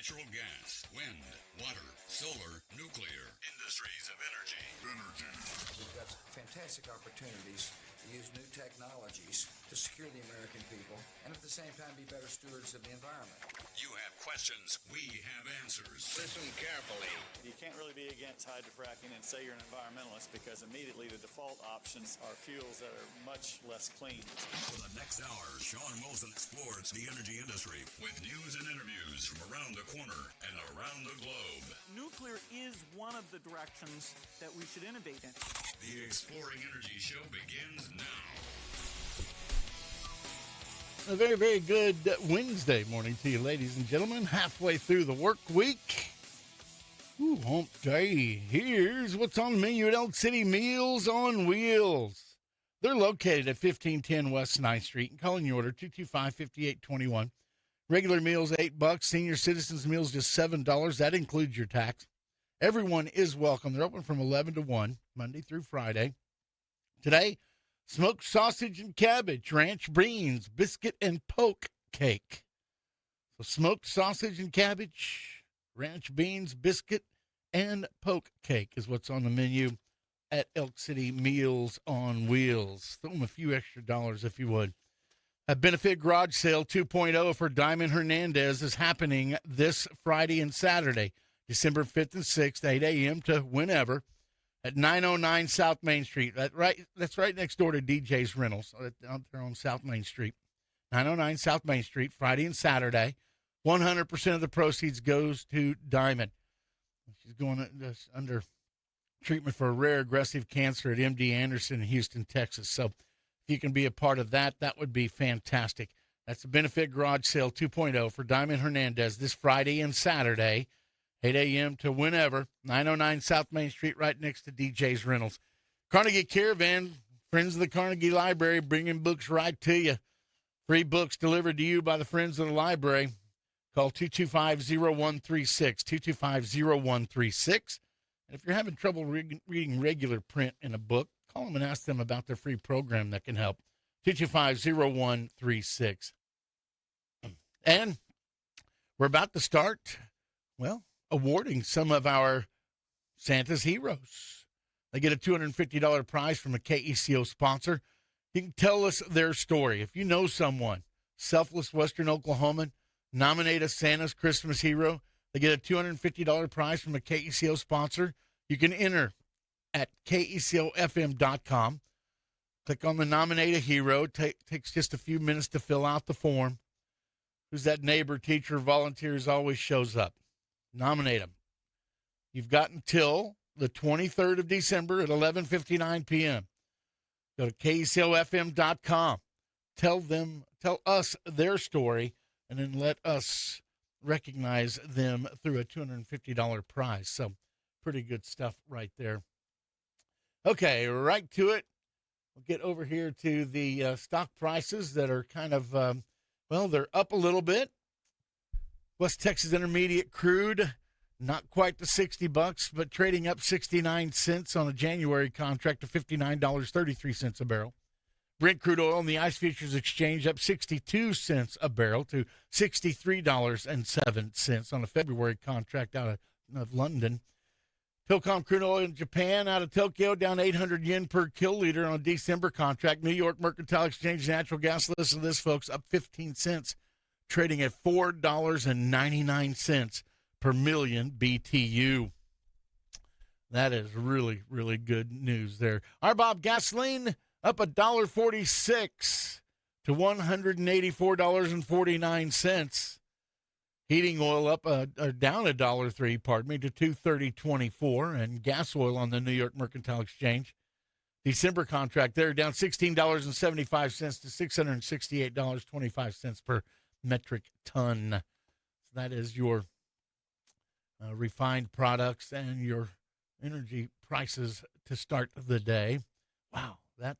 natural gas, wind, water, solar, nuclear, industries of energy. We've got fantastic opportunities to use new technologies to secure the American people and at the same time be better stewards of the environment. You have questions, we have answers. Listen carefully. You can't really be against hydrofracking and say you're an environmentalist because immediately the default options are fuels that are much less clean. For the next hour, Shawn Wilson explores the energy industry with news and interviews from around the corner and around the globe. Nuclear is one of the directions that we should innovate in. The Exploring Energy Show begins now. A very, very good Wednesday morning to you, ladies and gentlemen. Halfway through the work week. Ooh, hump day. Here's what's on the menu at Elk City Meals on Wheels. They're located at 1510 West 9th Street. And calling your order, 225-5821. Regular meals, $8. Senior citizens meals, just $7. That includes your tax. Everyone is welcome. They're open from 11 to 1, Monday through Friday. Today, smoked sausage and cabbage, ranch beans, biscuit and poke cake. So smoked sausage and cabbage, ranch beans, biscuit, and poke cake is what's on the menu at Elk City Meals on Wheels. Throw them a few extra dollars if you would. A benefit garage sale 2.0 for Diamond Hernandez is happening this Friday and Saturday, December 5th and 6th, 8 a.m. to whenever, at 909 South Main Street. That's right next door to DJ's Rentals out there on South Main Street. 909 South Main Street, Friday and Saturday. 100% of the proceeds goes to Diamond. She's going under treatment for rare aggressive cancer at MD Anderson in Houston, Texas. So if you can be a part of that, that would be fantastic. That's the Benefit Garage Sale 2.0 for Diamond Hernandez this Friday and Saturday, 8 a.m. to whenever, 909 South Main Street, right next to DJ's Rentals. Carnegie Caravan, Friends of the Carnegie Library, bringing books right to you. Free books delivered to you by the Friends of the Library. Call 225-0136, 225-0136. And if you're having trouble reading regular print in a book, call them and ask them about their free program that can help. 225-0136. And we're about to start, awarding some of our Santa's Heroes. They get a $250 prize from a KECO sponsor. You can tell us their story. If you know someone, selfless Western Oklahoman, nominate a Santa's Christmas Hero. They get a $250 prize from a KECO sponsor. You can enter at KECOFM.com. Click on the Nominate a Hero. Takes just a few minutes to fill out the form. Who's that neighbor, teacher, volunteers always shows up. Nominate them. You've got until the 23rd of December at 11:59 p.m. Go to KECOFM.com. Tell us their story, and then let us recognize them through a $250 prize. So pretty good stuff right there. Okay, right to it. We'll get over here to the stock prices that are kind of, they're up a little bit. West Texas Intermediate crude, not quite to $60, but trading up 69 cents on a January contract to $59.33 a barrel. Brent crude oil in the ICE Futures Exchange up 62 cents a barrel to $63.07 on a February contract out of London. Pilcom crude oil in Japan out of Tokyo down 800 yen per kiloliter on a December contract. New York Mercantile Exchange natural gas, listen to this, folks, up 15 cents, trading at $4.99 per million BTU. That is really, really good news there. RBOB gasoline up $1.46 to $184.49. Heating oil up down $1.03, to $230.24, and gas oil on the New York Mercantile Exchange. December contract there down $16.75 to $668.25 per metric ton. So that is your refined products and your energy prices to start the day. Wow, that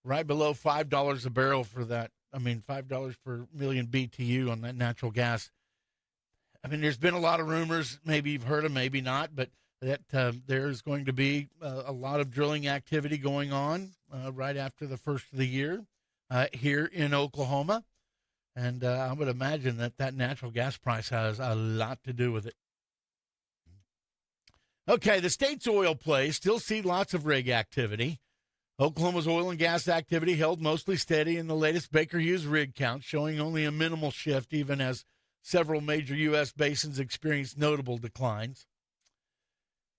right below $5 a barrel for that. $5 per million BTU on that natural gas. There's been a lot of rumors. Maybe you've heard them, maybe not, but that there's going to be a lot of drilling activity going on right after the first of the year here in Oklahoma. And I would imagine that natural gas price has a lot to do with it. Okay, the state's oil plays still see lots of rig activity. Oklahoma's oil and gas activity held mostly steady in the latest Baker Hughes rig count, showing only a minimal shift, even as several major U.S. basins experienced notable declines.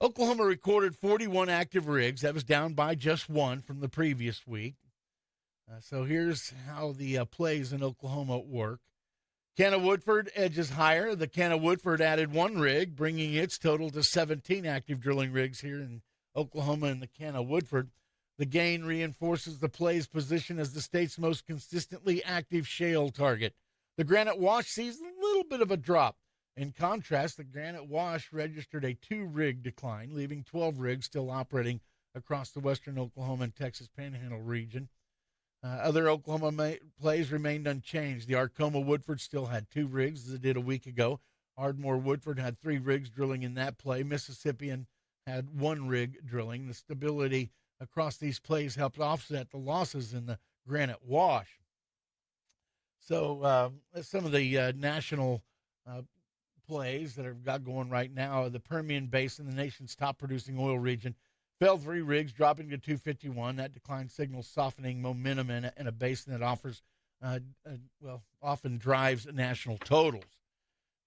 Oklahoma recorded 41 active rigs. That was down by just one from the previous week. So here's how the plays in Oklahoma work. Kenna Woodford edges higher. The Kenna Woodford added one rig, bringing its total to 17 active drilling rigs here in Oklahoma and the Kenna Woodford. The gain reinforces the play's position as the state's most consistently active shale target. The Granite Wash sees a little bit of a drop. In contrast, the Granite Wash registered a 2-rig decline, leaving 12 rigs still operating across the western Oklahoma and Texas Panhandle region. Other Oklahoma plays remained unchanged. The Arkoma Woodford still had 2 rigs, as it did a week ago. Ardmore Woodford had 3 rigs drilling in that play. Mississippian had 1 rig drilling. The stability across these plays helped offset the losses in the Granite Wash. So some of the national plays that have got going right now, the Permian Basin, the nation's top producing oil region, fell 3 rigs, dropping to 251. That decline signals softening momentum in a basin that offers, often drives national totals.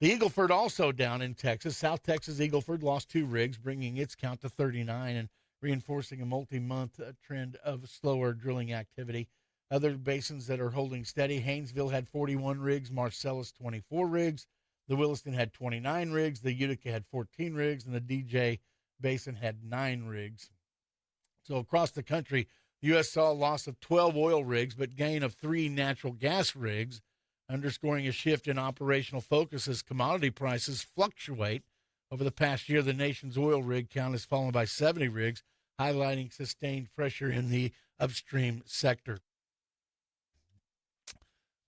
The Eagleford also down in Texas. South Texas Eagleford lost 2 rigs, bringing its count to 39 and reinforcing a multi-month trend of slower drilling activity. Other basins that are holding steady, Haynesville had 41 rigs, Marcellus 24 rigs, the Williston had 29 rigs, the Utica had 14 rigs, and the DJ Basin had 9 rigs. So across the country, the U.S. saw a loss of 12 oil rigs, but gain of 3 natural gas rigs, underscoring a shift in operational focus as commodity prices fluctuate. Over the past year, the nation's oil rig count has fallen by 70 rigs, highlighting sustained pressure in the upstream sector.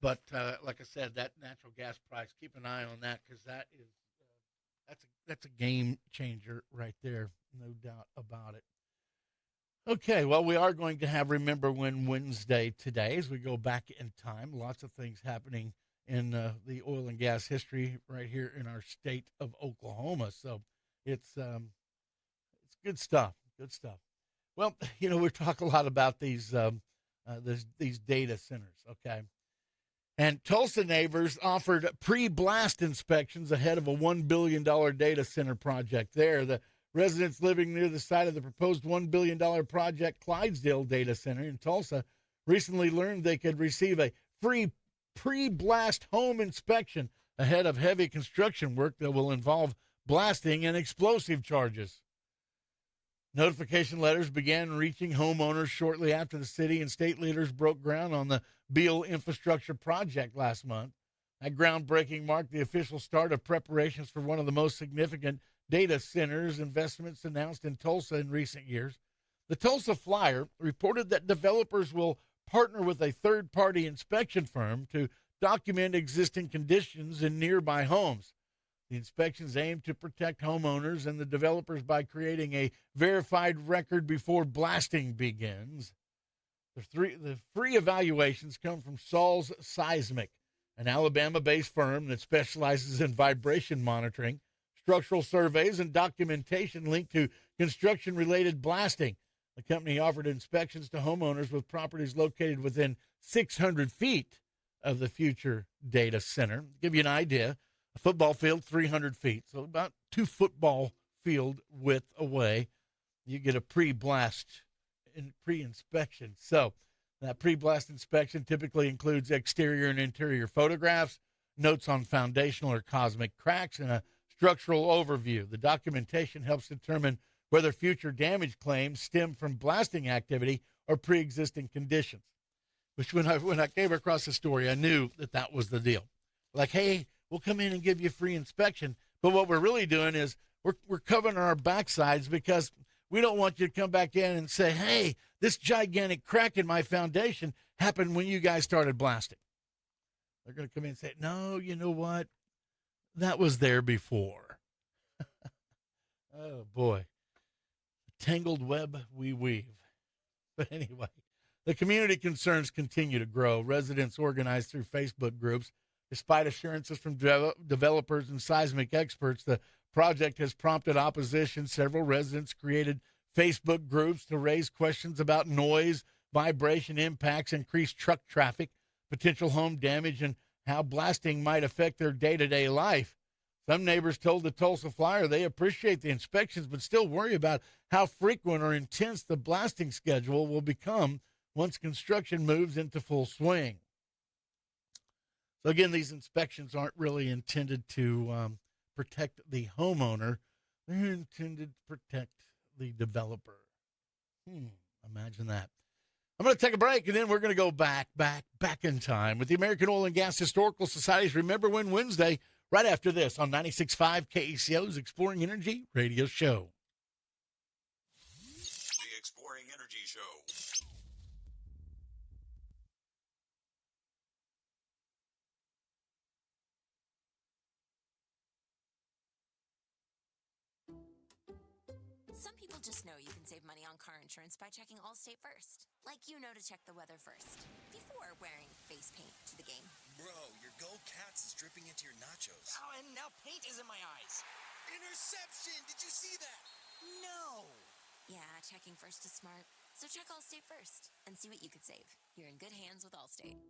But like I said, that natural gas price, keep an eye on that, because that is that's a game changer right there, no doubt about it. Okay, well, we are going to have Remember When Wednesday today as we go back in time. Lots of things happening in the oil and gas history right here in our state of Oklahoma. So it's good stuff. Good stuff. Well, we talk a lot about these data centers. Okay. And Tulsa neighbors offered pre-blast inspections ahead of a $1 billion data center project there. The residents living near the site of the proposed $1 billion project, Clydesdale Data Center in Tulsa, recently learned they could receive a free pre-blast home inspection ahead of heavy construction work that will involve blasting and explosive charges. Notification letters began reaching homeowners shortly after the city and state leaders broke ground on the Beale infrastructure project last month. That groundbreaking marked the official start of preparations for one of the most significant data centers investments announced in Tulsa in recent years. The Tulsa Flyer reported that developers will partner with a third-party inspection firm to document existing conditions in nearby homes. The inspections aim to protect homeowners and the developers by creating a verified record before blasting begins. The free evaluations come from Saul's Seismic, an Alabama-based firm that specializes in vibration monitoring, structural surveys, and documentation linked to construction-related blasting. The company offered inspections to homeowners with properties located within 600 feet of the future data center. To give you an idea, a football field, 300 feet, so about 2 football field width away. You get a pre-blast and pre-inspection. So that pre-blast inspection typically includes exterior and interior photographs, notes on foundational or cosmic cracks, and a structural overview. The documentation helps determine whether future damage claims stem from blasting activity or pre-existing conditions. Which when I came across the story, I knew that was the deal. Like, hey, we'll come in and give you a free inspection, but what we're really doing is we're covering our backsides because we don't want you to come back in and say, hey, this gigantic crack in my foundation happened when you guys started blasting. They're going to come in and say, no, you know what? That was there before. Oh, boy. Tangled web we weave. But anyway, The community concerns continue to grow. Residents organized through Facebook groups. Despite assurances from developers and seismic experts, the project has prompted opposition. Several residents created Facebook groups to raise questions about noise, vibration impacts, increased truck traffic, potential home damage, and how blasting might affect their day-to-day life. Some neighbors told the Tulsa Flyer they appreciate the inspections but still worry about how frequent or intense the blasting schedule will become once construction moves into full swing. So again, these inspections aren't really intended to protect the homeowner. They're intended to protect the developer. Imagine that. I'm going to take a break, and then we're going to go back in time with the American Oil and Gas Historical Society's Remember When Wednesday right after this on 96.5 KECO's Exploring Energy radio show. The Exploring Energy Show. Some people just know you can save money on car insurance by checking Allstate first. Like you know to check the weather first, before wearing face paint to the game. Bro, your Go Cats is dripping into your nachos. Oh, and now paint is in my eyes. Interception! Did you see that? No! Yeah, checking first is smart. So check Allstate first and see what you could save. You're in good hands with Allstate.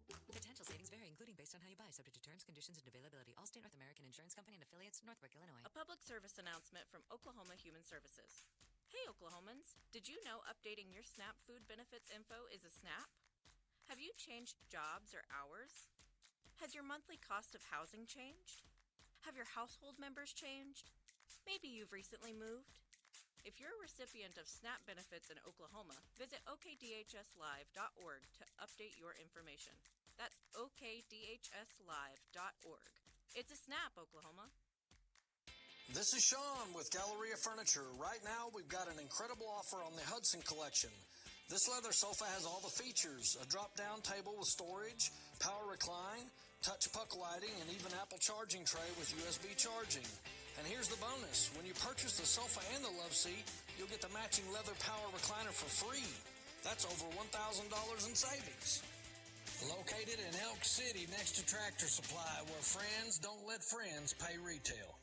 Potential savings vary, including based on how you buy, subject to terms, conditions, and availability. Allstate North American Insurance Company and affiliates, Northbrook, Illinois. A public service announcement from Oklahoma Human Services. Hey, Oklahomans, did you know updating your SNAP food benefits info is a SNAP? Have you changed jobs or hours? Has your monthly cost of housing changed? Have your household members changed? Maybe you've recently moved. If you're a recipient of SNAP benefits in Oklahoma, visit okdhslive.org to update your information. That's okdhslive.org. It's a SNAP, Oklahoma. This is Shawn with Galleria Furniture. Right now, we've got an incredible offer on the Hudson collection. This leather sofa has all the features: a drop-down table with storage, power recline, touch puck lighting, and even Apple charging tray with USB charging. And here's the bonus. When you purchase the sofa and the love seat, you'll get the matching leather power recliner for free. That's over $1,000 in savings. Located in Elk City next to Tractor Supply, where friends don't let friends pay retail.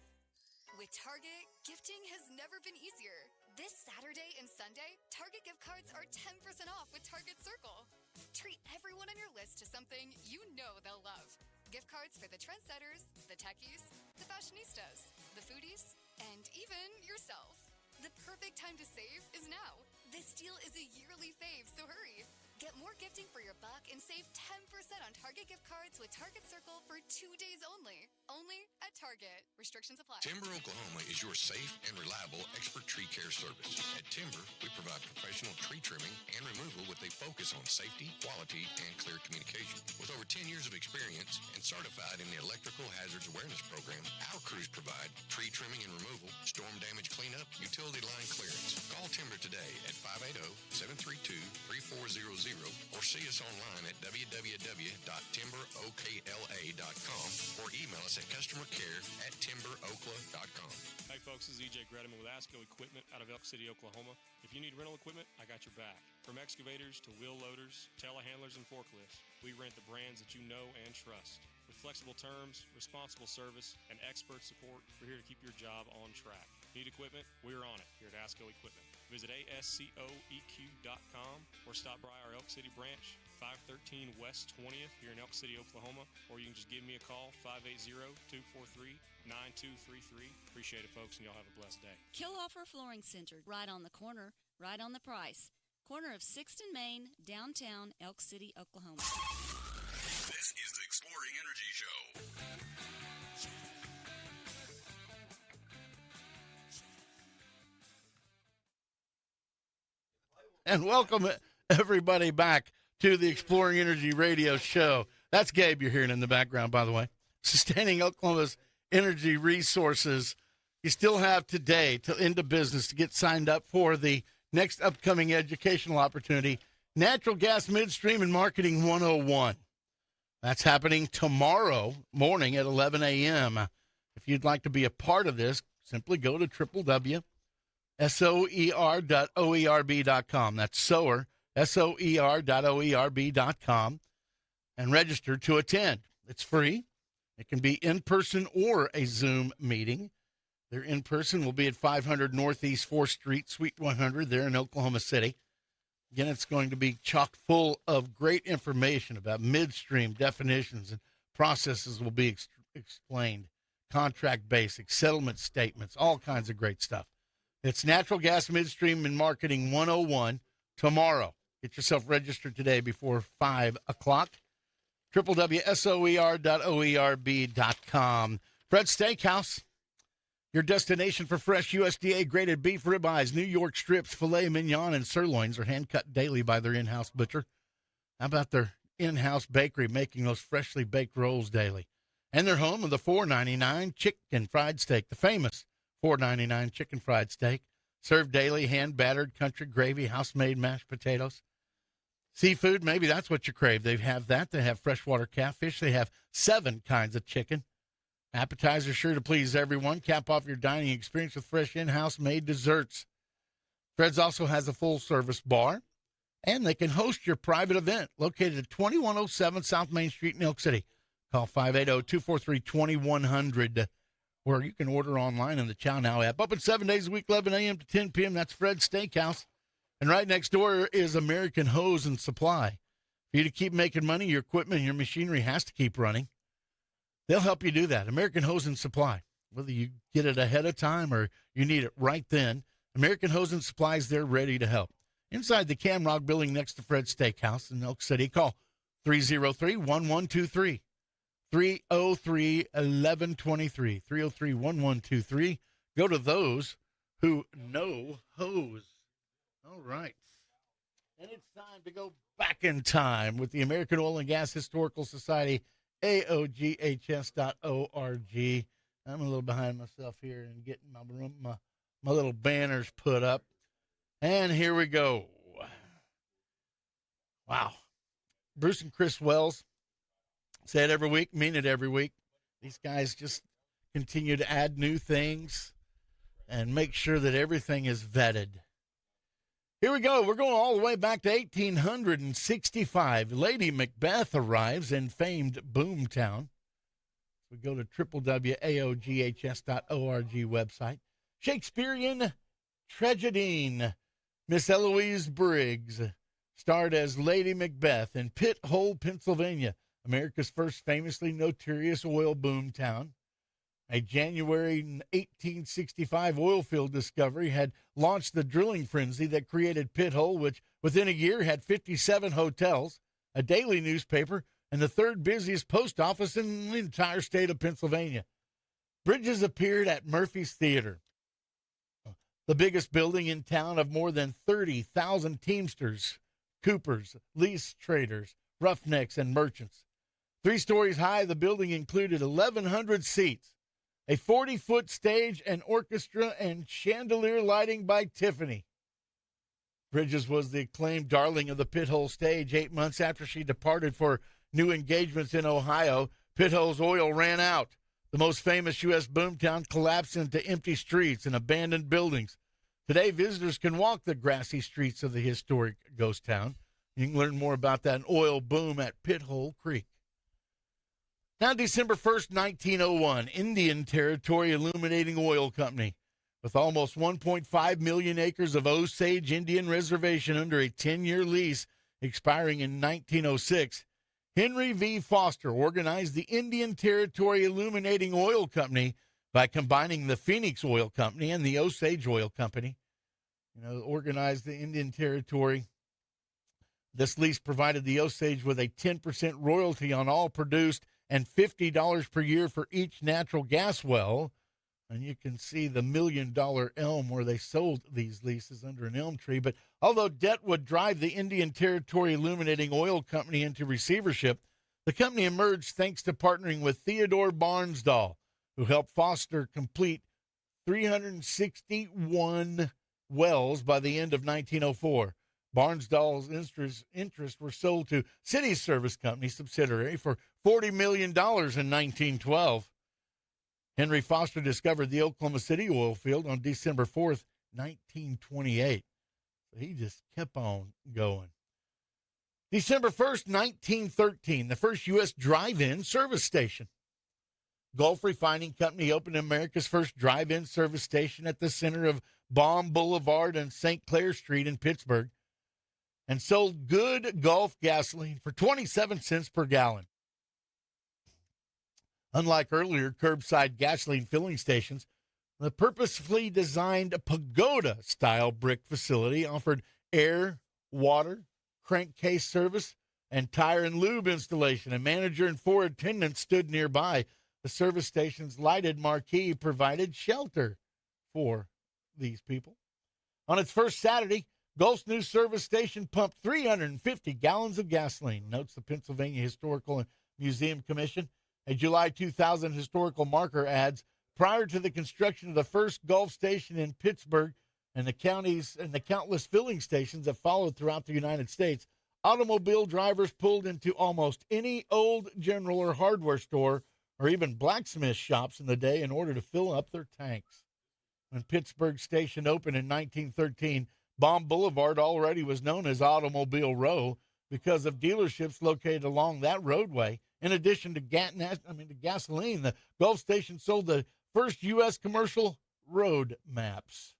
With Target, gifting has never been easier. This Saturday and Sunday, Target gift cards are 10% off with Target Circle. Treat everyone on your list to something you know they'll love. Gift cards for the trendsetters, the techies, the fashionistas, the foodies, and even yourself. The perfect time to save is now. This deal is a yearly fave, so hurry. Get more gifting for your buck and save 10% on Target gift cards with Target Circle for 2 days only. Only at Target. Restrictions apply. Timber Oklahoma is your safe and reliable expert tree care service. At Timber, we provide professional tree trimming and removal with a focus on safety, quality, and clear communication. With over 10 years of experience and certified in the Electrical Hazards Awareness Program, our crews provide tree trimming and removal, storm damage cleanup, utility line clearance. Call Timber today at 580-732-3400 or see us online at www.timberokla.com or email us at customercare@timberokla.com. Hey folks, this is EJ Gretaman with ASCO Equipment out of Elk City, Oklahoma. If you need rental equipment, I got your back. From excavators to wheel loaders, telehandlers, and forklifts, we rent the brands that you know and trust. With flexible terms, responsible service, and expert support, we're here to keep your job on track. Need equipment? We're on it here at ASCO Equipment. Visit ASCOEQ.com or stop by our Elk City branch, 513 West 20th here in Elk City, Oklahoma, or you can just give me a call, 580-243-9233. Appreciate it, folks, and y'all have a blessed day. Killoffer Flooring Center, right on the corner, right on the price. Corner of 6th and Main, downtown Elk City, Oklahoma. This is the Exploring Energy Show. And welcome everybody back to the Exploring Energy radio show. That's Gabe you're hearing in the background, by the way. Sustaining Oklahoma's energy resources. You still have today to into business to get signed up for the next upcoming educational opportunity, Natural Gas Midstream and Marketing 101. That's happening tomorrow morning at 11 a.m. If you'd like to be a part of this, simply go to www.soer.oerb.com. That's soer.oerb.com, and register to attend. It's free. It can be in person or a Zoom meeting. Their in person will be at 500 Northeast 4th Street, Suite 100, there in Oklahoma City. Again, it's going to be chock full of great information about midstream definitions and processes will be explained, contract basics, settlement statements, all kinds of great stuff. It's Natural Gas Midstream and Marketing 101 tomorrow. Get yourself registered today before 5 o'clock. www.soer.oerb.com. Fred's Steakhouse, your destination for fresh USDA-graded beef ribeyes, New York strips, filet mignon, and sirloins are hand-cut daily by their in-house butcher. How about their in-house bakery making those freshly baked rolls daily? And they're home of the $4.99 chicken fried steak, the famous $4.99 chicken fried steak, served daily, hand-battered country gravy, house-made mashed potatoes. Seafood, maybe that's what you crave. They have that. They have freshwater catfish. They have 7 kinds of chicken. Appetizers sure to please everyone. Cap off your dining experience with fresh in-house made desserts. Fred's also has a full-service bar, and they can host your private event located at 2107 South Main Street in Elk City. Call 580-243-2100, or you can order online in the Chow Now app. Open 7 days a week, 11 a.m. to 10 p.m. That's Fred's Steakhouse. And right next door is American Hose and Supply. For you to keep making money, your equipment and your machinery has to keep running. They'll help you do that. American Hose and Supply. Whether you get it ahead of time or you need it right then, American Hose and Supply is there ready to help. Inside the Camrock building next to Fred's Steakhouse in Elk City, call 303-1123. 303-1123. 303-1123. Go to those who know hose. All right. And it's time to go back in time with the American Oil and Gas Historical Society, AOGHS.org. I'm a little behind myself here and getting my little banners put up. And here we go. Wow. Bruce and Chris Wells say it every week, mean it every week. These guys just continue to add new things and make sure that everything is vetted. Here we go. We're going all the way back to 1865. Lady Macbeth arrives in famed Boomtown. We go to www.aoghs.org website. Shakespearean tragedienne Miss Eloise Briggs starred as Lady Macbeth in Pit Hole, Pennsylvania, America's first famously notorious oil boom town. A January 1865 oilfield discovery had launched the drilling frenzy that created Pit Hole, which within a year had 57 hotels, a daily newspaper, and the third busiest post office in the entire state of Pennsylvania. Bridges appeared at Murphy's Theater, the biggest building in town of more than 30,000 teamsters, coopers, lease traders, roughnecks, and merchants. 3 stories high, the building included 1,100 seats, a 40-foot stage, an orchestra, and chandelier lighting by Tiffany. Bridges was the acclaimed darling of the Pit Hole stage. 8 months after she departed for new engagements in Ohio, Pit Hole's oil ran out. The most famous U.S. boomtown collapsed into empty streets and abandoned buildings. Today, visitors can walk the grassy streets of the historic ghost town. You can learn more about that oil boom at Pit Hole Creek. Now, December 1st, 1901, Indian Territory Illuminating Oil Company. With almost 1.5 million acres of Osage Indian Reservation under a 10-year lease expiring in 1906, Henry V. Foster organized the Indian Territory Illuminating Oil Company by combining the Phoenix Oil Company and the Osage Oil Company. Organized the Indian Territory. This lease provided the Osage with a 10% royalty on all produced and $50 per year for each natural gas well. And you can see the $1 million elm where they sold these leases under an elm tree. But although debt would drive the Indian Territory Illuminating Oil Company into receivership, the company emerged thanks to partnering with Theodore Barnsdall, who helped Foster complete 361 wells by the end of 1904. Barnsdall's interests were sold to City Service Company subsidiary for $40 million in 1912. Henry Foster discovered the Oklahoma City oil field on December 4th, 1928. So he just kept on going. December 1st, 1913, the first U.S. drive-in service station. Gulf Refining Company opened America's first drive-in service station at the center of Baum Boulevard and St. Clair Street in Pittsburgh and sold good Gulf gasoline for 27 cents per gallon. Unlike earlier curbside gasoline filling stations, the purposefully designed pagoda-style brick facility offered air, water, crankcase service, and tire and lube installation. A manager and 4 attendants stood nearby. The service station's lighted marquee provided shelter for these people. On its first Saturday, Gulf's new service station pumped 350 gallons of gasoline, notes the Pennsylvania Historical and Museum Commission. A July 2000 historical marker adds, prior to the construction of the first Gulf station in Pittsburgh and the countless filling stations that followed throughout the United States, automobile drivers pulled into almost any old general or hardware store or even blacksmith shops in the day in order to fill up their tanks. When Pittsburgh Station opened in 1913, Baum Boulevard already was known as Automobile Row because of dealerships located along that roadway. In addition to gasoline, the Gulf Station sold the first U.S. commercial road maps.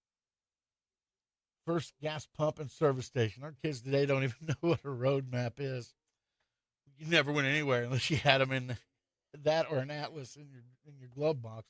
First gas pump and service station. Our kids today don't even know what a road map is. You never went anywhere unless you had them in that or an atlas in your glove box.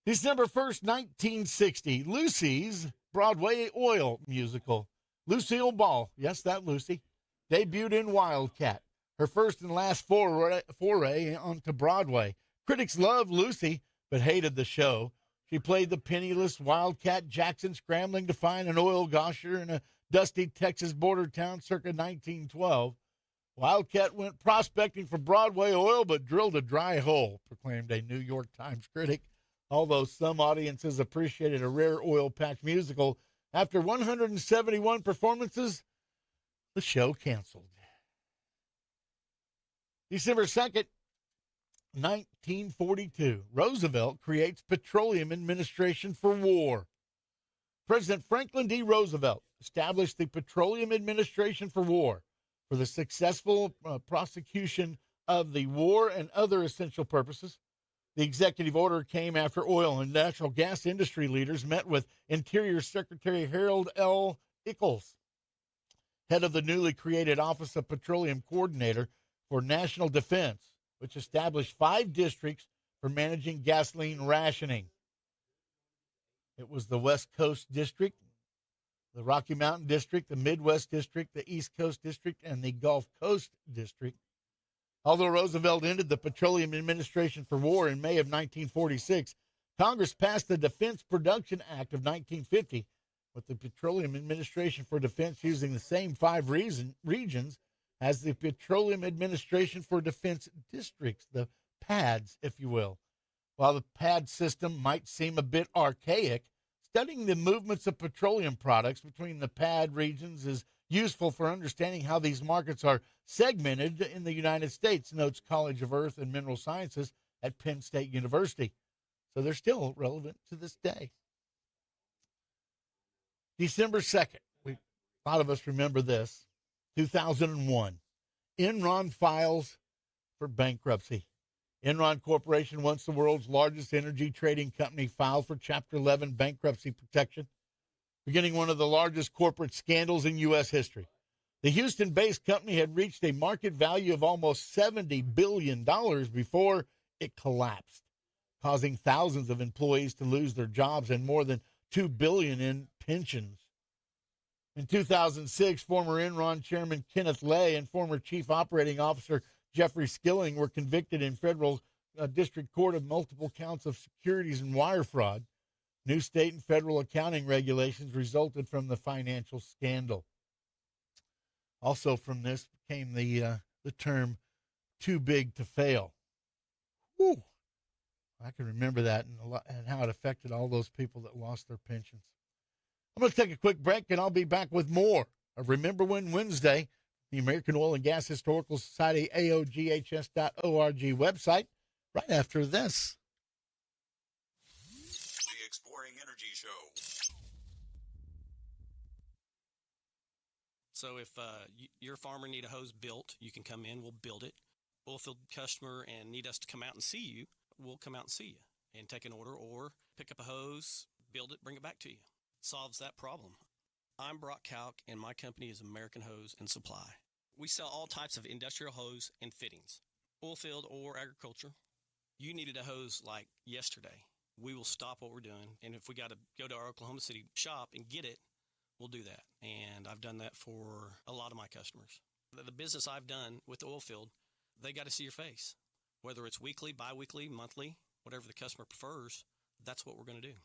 December 1st, 1960, Lucy's Broadway oil musical. Lucille Ball, yes, that Lucy, debuted in Wildcat, her first and last foray onto Broadway. Critics loved Lucy, but hated the show. She played the penniless Wildcat Jackson scrambling to find an oil gosher in a dusty Texas border town circa 1912. Wildcat went prospecting for Broadway oil, but drilled a dry hole, proclaimed a New York Times critic. Although some audiences appreciated a rare oil patch musical, after 171 performances, the show canceled. December 2nd, 1942, Roosevelt creates Petroleum Administration for War. President Franklin D. Roosevelt established the Petroleum Administration for War for the successful prosecution of the war and other essential purposes. The executive order came after oil and natural gas industry leaders met with Interior Secretary Harold L. Ickles, head of the newly created Office of Petroleum Coordinator for National Defense, which established 5 districts for managing gasoline rationing. It was the West Coast District, the Rocky Mountain District, the Midwest District, the East Coast District, and the Gulf Coast District. Although Roosevelt ended the Petroleum Administration for War in May of 1946, Congress passed the Defense Production Act of 1950 with the Petroleum Administration for Defense using the same 5 regions as the Petroleum Administration for Defense Districts, the PADs, if you will. While the PAD system might seem a bit archaic, studying the movements of petroleum products between the PAD regions is useful for understanding how these markets are segmented in the United States, notes College of Earth and Mineral Sciences at Penn State University. So they're still relevant to this day. December 2nd, a lot of us remember this, 2001, Enron files for bankruptcy. Enron Corporation, once the world's largest energy trading company, filed for Chapter 11 bankruptcy protection, beginning one of the largest corporate scandals in U.S. history. The Houston-based company had reached a market value of almost $70 billion before it collapsed, causing thousands of employees to lose their jobs and more than $2 billion in pensions. In 2006, former Enron chairman Kenneth Lay and former chief operating officer Jeffrey Skilling were convicted in federal district court of multiple counts of securities and wire fraud. New state and federal accounting regulations resulted from the financial scandal. Also from this came the term too big to fail. Whew. I can remember that and how it affected all those people that lost their pensions. I'm going to take a quick break, and I'll be back with more of Remember When Wednesday, the American Oil and Gas Historical Society, AOGHS.org website, right after this. The Exploring Energy Show. So if your farmer need a hose built, you can come in, we'll build it. Oilfield customer and need us to come out and see you, we'll come out and see you and take an order or pick up a hose, build it, bring it back to you. Solves that problem. I'm Brock Kalk, and my company is American Hose and Supply. We sell all types of industrial hose and fittings, oilfield or agriculture. You needed a hose like yesterday. We will stop what we're doing, and if we got to go to our Oklahoma City shop and get it, we'll do that. And I've done that for a lot of my customers. The business I've done with the Oilfield, they got to see your face. Whether it's weekly, bi-weekly, monthly, whatever the customer prefers, that's what we're going to do.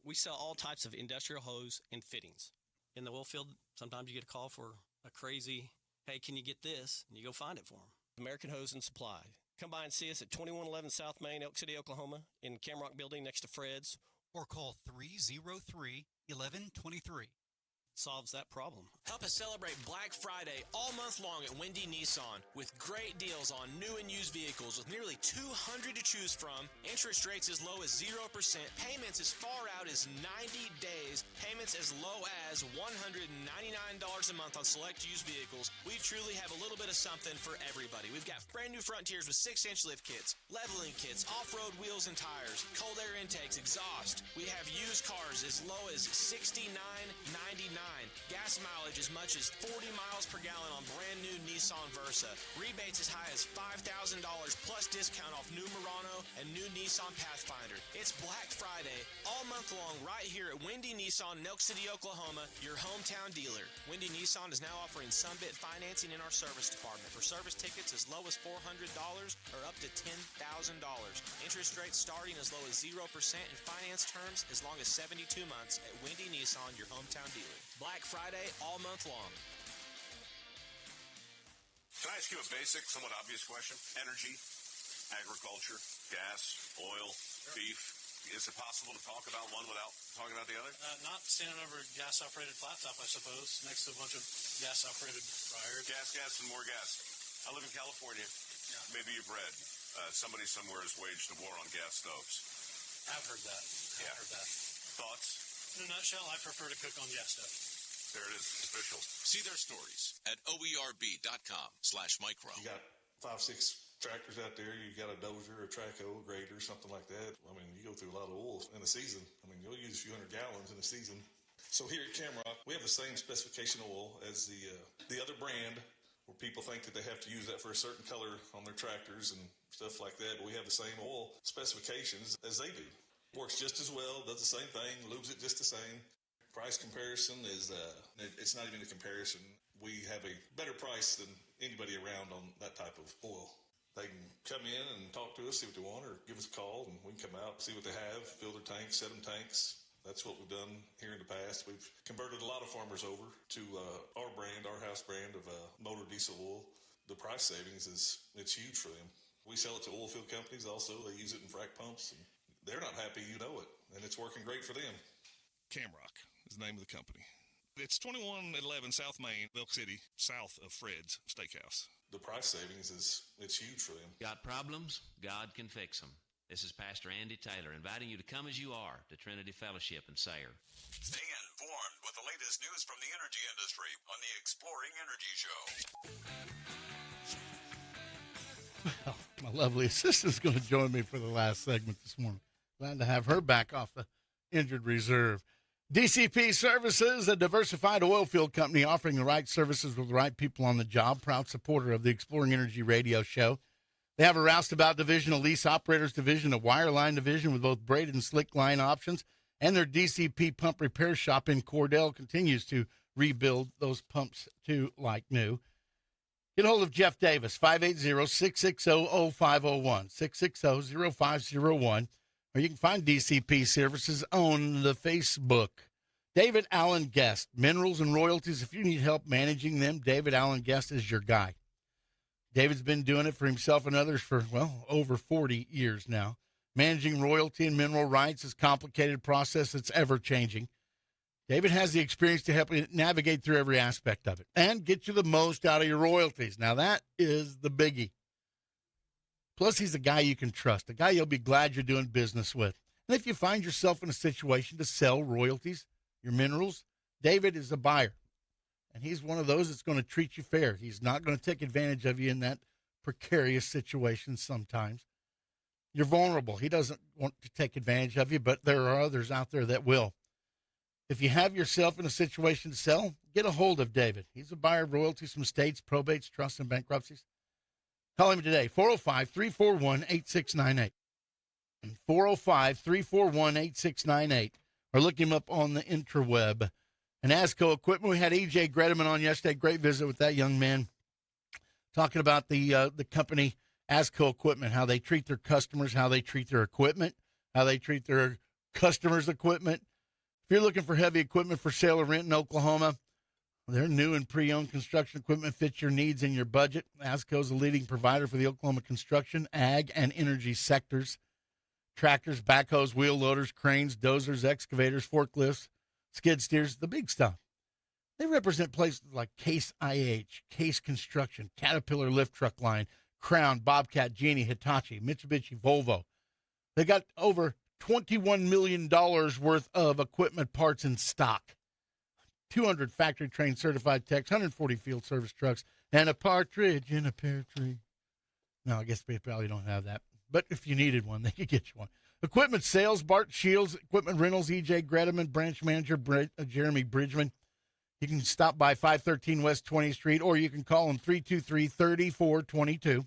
We sell all types of industrial hose and fittings. In the oil field, sometimes you get a call for a crazy, hey, can you get this? And you go find it for them. American Hose and Supply. Come by and see us at 2111 South Main, Elk City, Oklahoma, in Camrock Building next to Fred's. Or call 303-1123. Solves that problem. Help us celebrate Black Friday all month long at Windy Nissan with great deals on new and used vehicles with nearly 200 to choose from, interest rates as low as 0%, payments as far out as 90 days, payments as low as $199 a month on select used vehicles. We truly have a little bit of something for everybody. We've got brand new Frontiers with 6-inch lift kits, leveling kits, off-road wheels and tires, cold air intakes, exhaust. We have used cars as low as $69.99. Gas mileage as much as 40 miles per gallon on brand new Nissan Versa. Rebates as high as $5,000 plus discount off new Murano and new Nissan Pathfinder. It's Black Friday all month long right here at Windy Nissan in Elk City, Oklahoma, your hometown dealer. Windy Nissan is now offering Sunbit financing in our service department for service tickets as low as $400 or up to $10,000. Interest rates starting as low as 0% and finance terms as long as 72 months at Windy Nissan, your hometown dealer. Black Friday all month long. Can I ask you a basic, somewhat obvious question? Energy, agriculture, gas, oil, beef. Is it possible to talk about one without talking about the other? Not standing over a gas-operated flat top, I suppose, next to a bunch of gas-operated fryers. Gas, and more gas. I live in California. Yeah. Maybe you've read. Somebody somewhere has waged a war on gas stoves. I've heard that. I've heard that. Thoughts? In a nutshell, I prefer to cook on gas stove. There it is. It's official. See their stories at oerb.com/micro. You got 5-6 tractors out there. You got a dozer, a traco, a grader, something like that. I mean, you go through a lot of oil in a season. I mean, you'll use a few hundred gallons in a season. So here at Camrock, we have the same specification oil as the other brand, where people think that they have to use that for a certain color on their tractors and stuff like that. But we have the same oil specifications as they do. Works just as well, does the same thing, lubes it just the same. Price comparison is, it's not even a comparison. We have a better price than anybody around on that type of oil. They can come in and talk to us, see what they want, or give us a call, and we can come out, see what they have, fill their tanks, set them tanks. That's what we've done here in the past. We've converted a lot of farmers over to our brand, our house brand of motor diesel oil. The price savings it's huge for them. We sell it to oil field companies also. They use it in frac pumps, and they're not happy, you know it, and it's working great for them. Camrock is the name of the company. It's 2111 South Main, Elk City, south of Fred's Steakhouse. The price savings it's huge for them. Got problems? God can fix them. This is Pastor Andy Taylor inviting you to come as you are to Trinity Fellowship in Sayre. Stay informed with the latest news from the energy industry on the Exploring Energy Show. Well, my lovely assistant's going to join me for the last segment this morning. Glad to have her back off the injured reserve. DCP Services, a diversified oil field company offering the right services with the right people on the job. Proud supporter of the Exploring Energy radio show. They have a roustabout division, a lease operators division, a wireline division with both braided and slick line options, and their DCP pump repair shop in Cordell continues to rebuild those pumps to like new. Get a hold of Jeff Davis, 580-660-0501, 660-0501. Or you can find DCP Services on the Facebook. David Allen Guest, minerals and royalties. If you need help managing them, David Allen Guest is your guy. David's been doing it for himself and others for, well, over 40 years now. Managing royalty and mineral rights is a complicated process that's ever-changing. David has the experience to help you navigate through every aspect of it and get you the most out of your royalties. Now, that is the biggie. Plus, he's a guy you can trust, a guy you'll be glad you're doing business with. And if you find yourself in a situation to sell royalties, your minerals, David is a buyer. And he's one of those that's going to treat you fair. He's not going to take advantage of you in that precarious situation sometimes. You're vulnerable. He doesn't want to take advantage of you, but there are others out there that will. If you have yourself in a situation to sell, get a hold of David. He's a buyer of royalties from states, probates, trusts, and bankruptcies. Call him today, 405-341-8698. 405-341-8698. Or look him up on the interweb. And ASCO Equipment, we had E.J. Grediman on yesterday. Great visit with that young man. Talking about the company ASCO Equipment, how they treat their customers, how they treat their equipment, how they treat their customers' equipment. If you're looking for heavy equipment for sale or rent in Oklahoma, their new and pre-owned construction equipment fits your needs and your budget. ASCO is a leading provider for the Oklahoma construction, ag, and energy sectors. Tractors, backhoes, wheel loaders, cranes, dozers, excavators, forklifts, skid steers, the big stuff. They represent places like Case IH, Case Construction, Caterpillar Lift Truck Line, Crown, Bobcat, Genie, Hitachi, Mitsubishi, Volvo. They got over $21 million worth of equipment parts in stock. 200 factory-trained certified techs, 140 field service trucks, and a partridge in a pear tree. No, I guess they probably don't have that. But if you needed one, they could get you one. Equipment sales, Bart Shields, Equipment Rentals, E.J. Grediman, Branch Manager Jeremy Bridgman. You can stop by 513 West 20th Street, or you can call them 323-3422,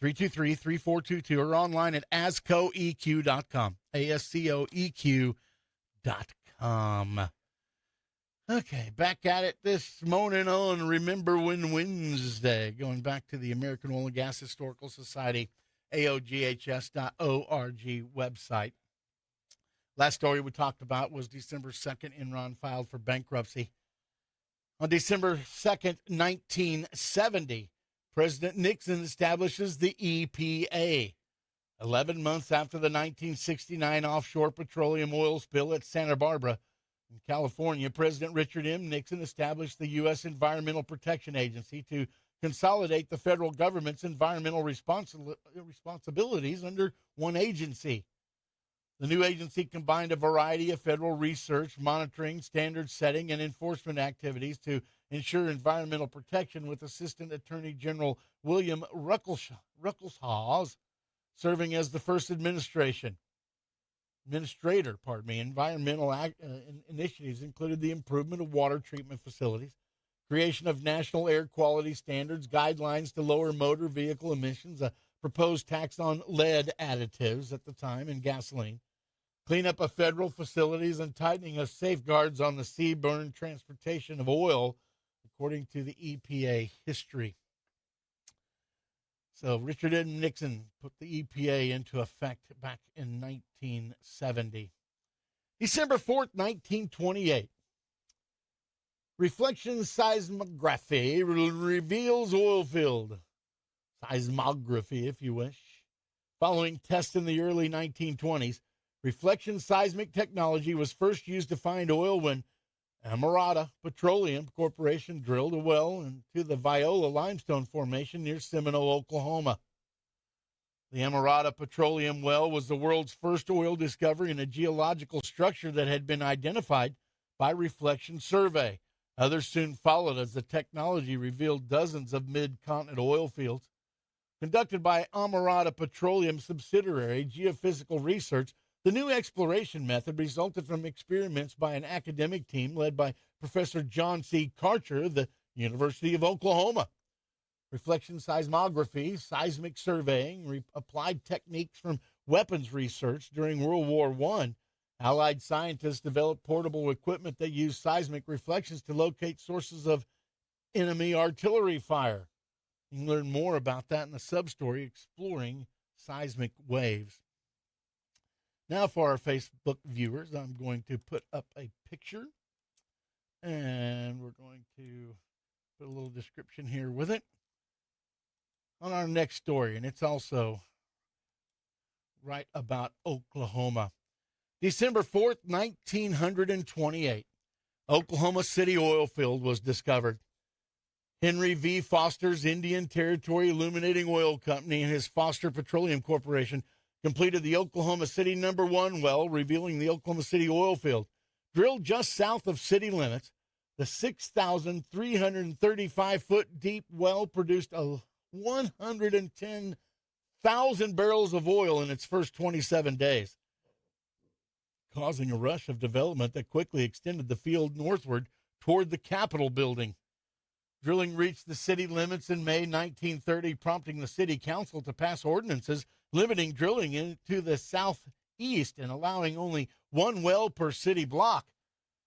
323-3422, or online at ascoeq.com, ASCOEQ.com. Okay, back at it this morning on Remember When Wednesday, going back to the American Oil and Gas Historical Society, AOGHS.org website. Last story we talked about was December 2nd, Enron filed for bankruptcy. On December 2nd, 1970, President Nixon establishes the EPA. 11 months after the 1969 offshore petroleum oil spill at Santa Barbara, in California, President Richard M. Nixon established the U.S. Environmental Protection Agency to consolidate the federal government's environmental responsibilities under one agency. The new agency combined a variety of federal research, monitoring, standard setting, and enforcement activities to ensure environmental protection, with Assistant Attorney General William Ruckelshaus serving as the first administrator. Environmental initiatives included the improvement of water treatment facilities, creation of national air quality standards, guidelines to lower motor vehicle emissions, a proposed tax on lead additives at the time in gasoline, cleanup of federal facilities, and tightening of safeguards on the seaborne transportation of oil, according to the EPA history. So Richard M. Nixon put the EPA into effect back in 1970. December 4th, 1928. Reflection seismography reveals oil field. Seismography, if you wish. Following tests in the early 1920s, reflection seismic technology was first used to find oil when Amarada Petroleum Corporation drilled a well into the Viola Limestone Formation near Seminole, Oklahoma. The Amarada Petroleum well was the world's first oil discovery in a geological structure that had been identified by reflection survey. Others soon followed as the technology revealed dozens of mid-continent oil fields. Conducted by Amarada Petroleum subsidiary Geophysical Research, the new exploration method resulted from experiments by an academic team led by Professor John C. Karcher of the University of Oklahoma. Reflection seismography, seismic surveying, applied techniques from weapons research during World War I. Allied scientists developed portable equipment that used seismic reflections to locate sources of enemy artillery fire. You can learn more about that in the sub-story, Exploring Seismic Waves. Now for our Facebook viewers, I'm going to put up a picture, and we're going to put a little description here with it on our next story, and it's also right about Oklahoma. December 4th, 1928, Oklahoma City oil field was discovered. Henry V. Foster's Indian Territory Illuminating Oil Company and his Foster Petroleum Corporation completed the Oklahoma City No. 1 well, revealing the Oklahoma City oil field. Drilled just south of city limits, The 6,335-foot deep well produced 110,000 barrels of oil in its first 27 days, causing a rush of development that quickly extended the field northward toward the Capitol building. Drilling reached the city limits in May 1930, prompting the city council to pass ordinances limiting drilling into the southeast and allowing only one well per city block.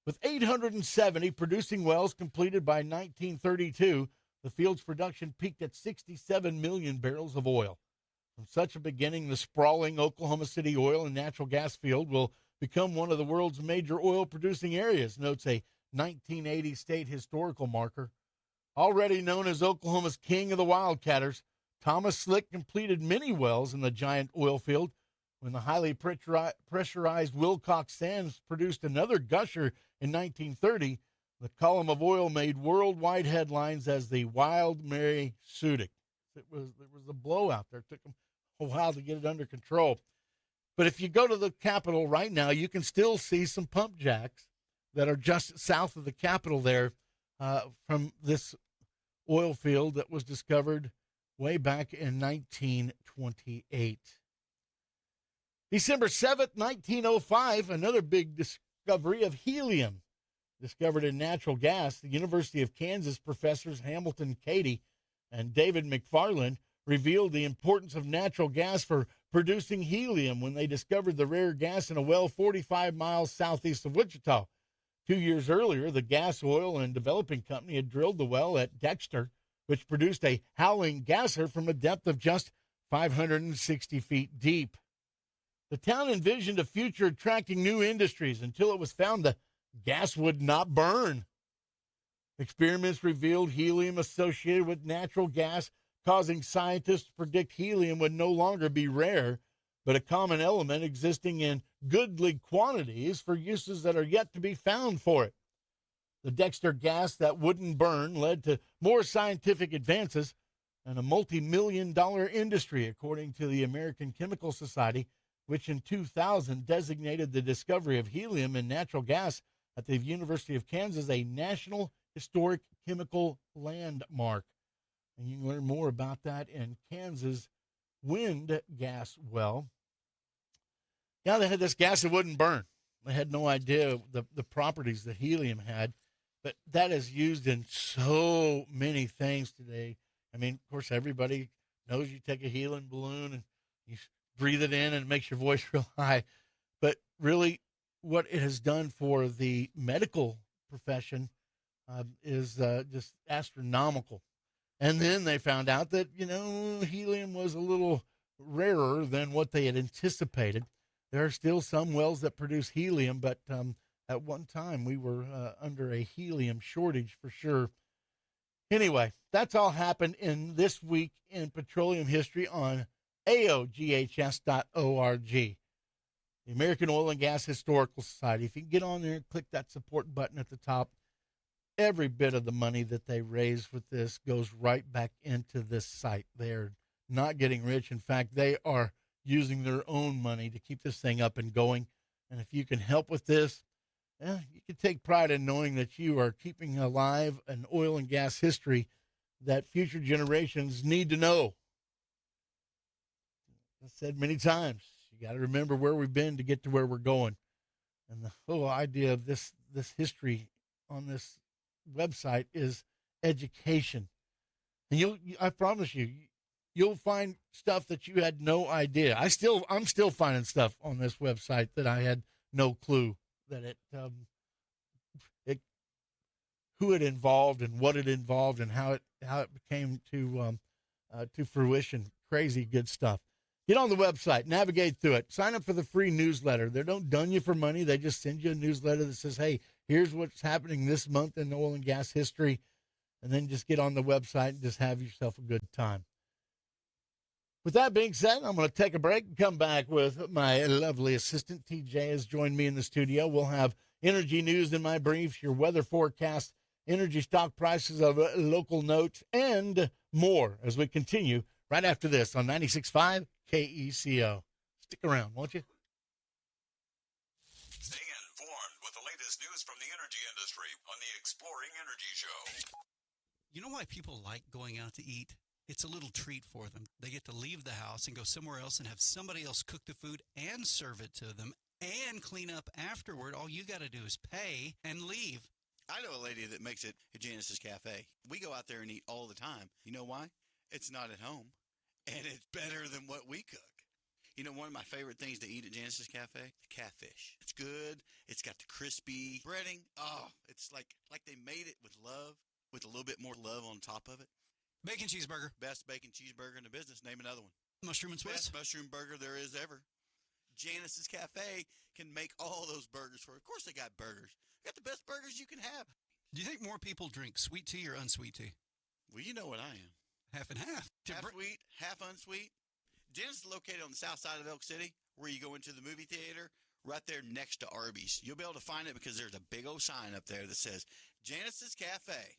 With 870 producing wells completed by 1932, the field's production peaked at 67 million barrels of oil. From such a beginning, the sprawling Oklahoma City oil and natural gas field will become one of the world's major oil-producing areas, notes a 1980 state historical marker. Already known as Oklahoma's king of the wildcatters, Thomas Slick completed many wells in the giant oil field. When the highly pressurized Wilcox Sands produced another gusher in 1930, the column of oil made worldwide headlines as the Wild Mary Sudic. There was a blowout there. It took them a while to get it under control. But if you go to the Capitol right now, you can still see some pump jacks that are just south of the Capitol there from this oil field that was discovered way back in 1928. December 7th, 1905, another big discovery of helium. Discovered in natural gas, the University of Kansas professors Hamilton Cady and David McFarland revealed the importance of natural gas for producing helium when they discovered the rare gas in a well 45 miles southeast of Wichita. 2 years earlier, the Gas, Oil, and Developing Company had drilled the well at Dexter, which produced a howling gasser from a depth of just 560 feet deep. The town envisioned a future attracting new industries until it was found the gas would not burn. Experiments revealed helium associated with natural gas, causing scientists to predict helium would no longer be rare, but a common element existing in goodly quantities for uses that are yet to be found for it. The Dexter gas that wouldn't burn led to more scientific advances and a multi-million-dollar industry, according to the American Chemical Society, which in 2000 designated the discovery of helium in natural gas at the University of Kansas a National Historic Chemical Landmark. And you can learn more about that in Kansas wind gas well. Yeah, they had this gas that wouldn't burn. They had no idea the properties that helium had, but that is used in so many things today. I mean, of course, everybody knows you take a helium balloon and you breathe it in and it makes your voice real high. But really, what it has done for the medical profession is just astronomical. And then they found out that, helium was a little rarer than what they had anticipated. There are still some wells that produce helium, but at one time we were under a helium shortage for sure. Anyway, that's all happened in this week in petroleum history on AOGHS.org, the American Oil and Gas Historical Society. If you can get on there and click that support button at the top, every bit of the money that they raise with this goes right back into this site. They're not getting rich. In fact, they are using their own money to keep this thing up and going. And if you can help with this, you can take pride in knowing that you are keeping alive an oil and gas history that future generations need to know. I said many times, you got to remember where we've been to get to where we're going. And the whole idea of this history on this website is education. And I promise you'll find stuff that you had no idea. I'm still finding stuff on this website that I had no clue that who it involved and what it involved and how it came to fruition. Crazy good stuff. Get on the website, navigate through it, sign up for the free newsletter. They don't dun you for money. They just send you a newsletter that says, hey, here's what's happening this month in oil and gas history. And then just get on the website and just have yourself a good time. With that being said, I'm going to take a break and come back with my lovely assistant. TJ has joined me in the studio. We'll have energy news in my briefs, your weather forecast, energy stock prices of local notes, and more as we continue right after this on 96.5 KECO. Stick around, won't you? Stay informed with the latest news from the energy industry on the Explore You know why people like going out to eat? It's a little treat for them. They get to leave the house and go somewhere else and have somebody else cook the food and serve it to them and clean up afterward. All you got to do is pay and leave. I know a lady that makes it at Janice's Cafe. We go out there and eat all the time. You know why? It's not at home, and it's better than what we cook. You know, one of my favorite things to eat at Janice's Cafe? The catfish. It's good. It's got the crispy breading. Oh, it's like they made it with love, with a little bit more love on top of it. Bacon cheeseburger. Best bacon cheeseburger in the business. Name another one. Mushroom and Swiss. Best mushroom burger there is ever. Janice's Cafe can make all those burgers for you. Of course they got burgers. They got the best burgers you can have. Do you think more people drink sweet tea or unsweet tea? Well, you know what I am. Half and half. Half sweet, half unsweet. Janice is located on the south side of Elk City, where you go into the movie theater, right there next to Arby's. You'll be able to find it because there's a big old sign up there that says Janice's Cafe.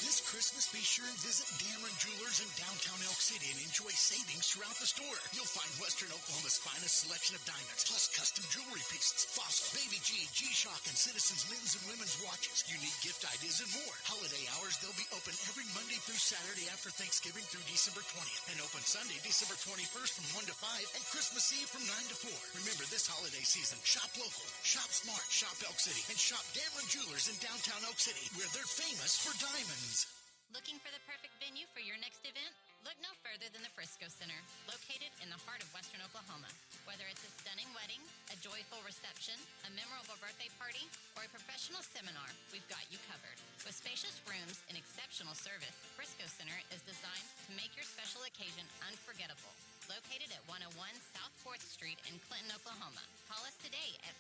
This Christmas, be sure and visit Dameron Jewelers in downtown Elk City and enjoy savings throughout the store. You'll find Western Oklahoma's finest selection of diamonds, plus custom jewelry pieces, Fossil, Baby G, G-Shock, and Citizens men's and women's watches, unique gift ideas, and more. Holiday hours, they'll be open every Monday through Saturday after Thanksgiving through December 20th, and open Sunday, December 21st from 1 to 5, and Christmas Eve from 9 to 4. Remember, this holiday season, shop local, shop smart, shop Elk City, and shop Dameron Jewelers in downtown Elk City, where they're famous for diamonds. Looking for the perfect venue for your next event? Look no further than the Frisco Center, located in the heart of Western Oklahoma. Whether it's a stunning wedding, a joyful reception, a memorable birthday party, or a professional seminar, we've got you covered. With spacious rooms and exceptional service, Frisco Center is designed to make your special occasion unforgettable. Located at 101 South 4th Street in Clinton, Oklahoma. Call us today at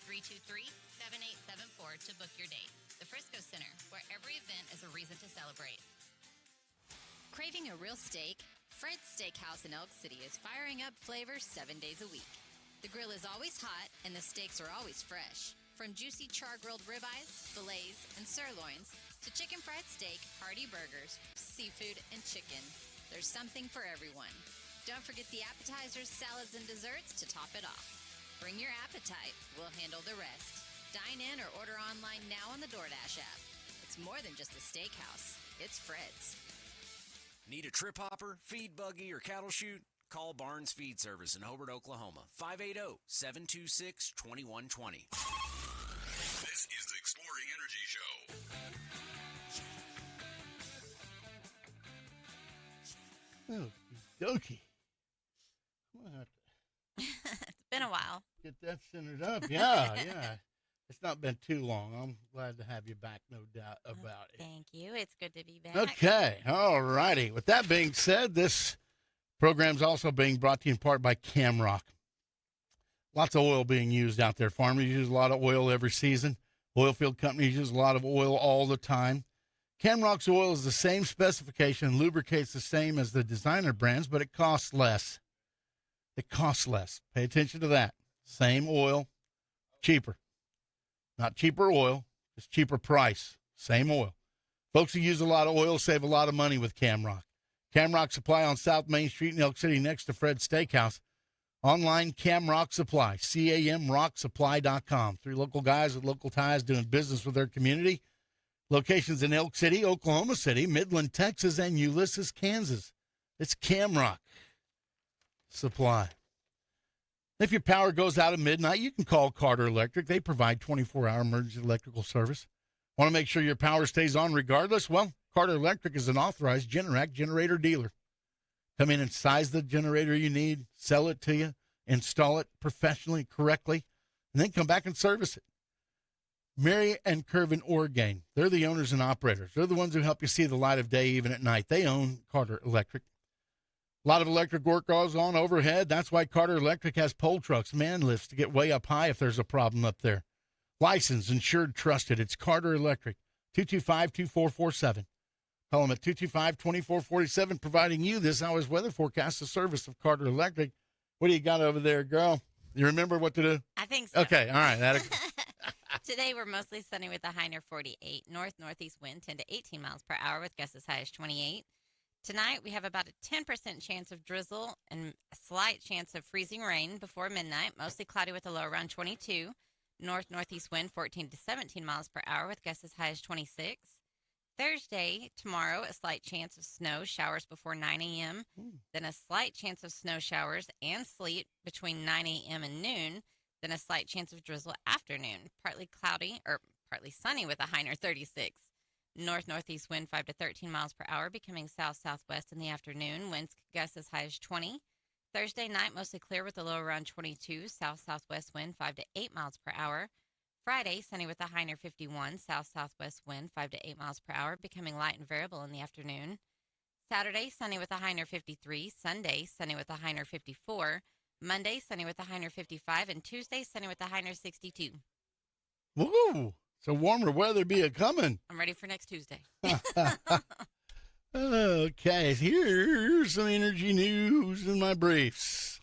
580-323-7874 to book your date. The Frisco Center, where every event is a reason to celebrate. Craving a real steak? Fred's Steakhouse in Elk City is firing up flavors 7 days a week. The grill is always hot and the steaks are always fresh. From juicy char-grilled ribeyes, fillets, and sirloins to chicken fried steak, hearty burgers, seafood, and chicken, there's something for everyone. Don't forget the appetizers, salads, and desserts to top it off. Bring your appetite. We'll handle the rest. Dine in or order online now on the DoorDash app. It's more than just a steakhouse. It's Fred's. Need a trip hopper, feed buggy, or cattle chute? Call Barnes Feed Service in Hobart, Oklahoma. 580-726-2120. This is the Exploring Energy Show. Dokey. It's been a while. Get that centered up. Yeah. It's not been too long. I'm glad to have you back, no doubt about it. Thank you. It's good to be back. Okay. All righty. With that being said, this program's also being brought to you in part by Camrock. Lots of oil being used out there. Farmers use a lot of oil every season. Oilfield companies use a lot of oil all the time. Camrock's oil is the same specification and lubricates the same as the designer brands, but it costs less. It costs less. Pay attention to that. Same oil, cheaper. Not cheaper oil, just cheaper price. Same oil. Folks who use a lot of oil save a lot of money with Camrock. Camrock Supply on South Main Street in Elk City next to Fred's Steakhouse. Online, Camrock Supply, CAMRockSupply.com. 3 local guys with local ties doing business with their community. Locations in Elk City, Oklahoma City, Midland, Texas, and Ulysses, Kansas. It's Camrock Supply. If your power goes out at midnight, you can call Carter Electric. They provide 24-hour emergency electrical service. Want to make sure your power stays on regardless? Well, Carter Electric is an authorized Generac generator dealer. Come in and size the generator you need, sell it to you, install it professionally, correctly, and then come back and service it. Mary and Kervin Orgain, they're the owners and operators. They're the ones who help you see the light of day even at night. They own Carter Electric. A lot of electric work goes on overhead. That's why Carter Electric has pole trucks, man lifts to get way up high if there's a problem up there. Licensed, insured, trusted. It's Carter Electric, 225-2447. Call them at 225-2447, providing you this hour's weather forecast, the service of Carter Electric. What do you got over there, girl? You remember what to do? I think so. Okay, all right. Today, we're mostly sunny with a high near 48. North-northeast wind 10 to 18 miles per hour with gusts as high as 28. Tonight, we have about a 10% chance of drizzle and a slight chance of freezing rain before midnight, mostly cloudy with a low around 22. North-northeast wind 14 to 17 miles per hour with gusts as high as 26. Thursday, tomorrow, a slight chance of snow, showers before 9 a.m., then a slight chance of snow showers and sleet between 9 a.m. and noon, then a slight chance of drizzle afternoon, partly cloudy or partly sunny with a high near 36. North-northeast wind 5 to 13 miles per hour, becoming south-southwest in the afternoon. Winds could gust as high as 20. Thursday night, mostly clear with a low around 22. South-southwest wind 5 to 8 miles per hour. Friday, sunny with a high near 51. South-southwest wind 5 to 8 miles per hour, becoming light and variable in the afternoon. Saturday, sunny with a high near 53. Sunday, sunny with a high near 54. Monday, sunny with a high near 55. And Tuesday, sunny with a high near 62. Woo! So warmer weather be a-coming. I'm ready for next Tuesday. Okay, here's some energy news in my briefs.